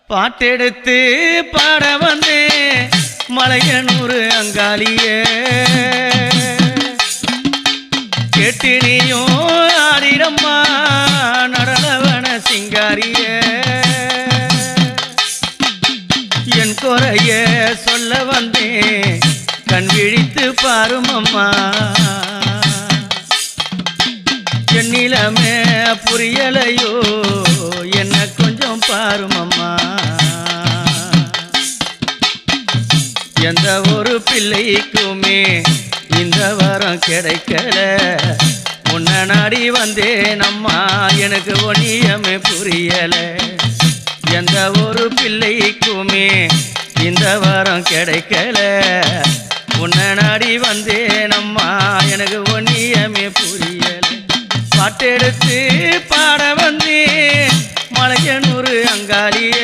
பாட்டெடுத்து பாட வந்தே மலையனூர் அங்காளியே கேட்டு நீயும் ஆடிடம்மா நடனவன சிங்காரியே என் குறைய சொல்ல வந்தேன் கண் விழித்து பாருமம்மா என் நிலமே புரியலையோ என்ன கொஞ்சம் பாருமம்மா எந்த ஒரு பிள்ளைக்குமே இந்த வரம் கிடைக்கல உன்னை நாடி வந்தேன் அம்மா எனக்கு ஒன்னியமே புரியல எந்த ஒரு பிள்ளைக்குமே இந்த வரம் கிடைக்கல உன்னை நாடி வந்தேன் அம்மா எனக்கு ஒன்னியமே புரியல பாட்டெடுத்து பாட வந்தேன் மலையனூர் அங்காளியே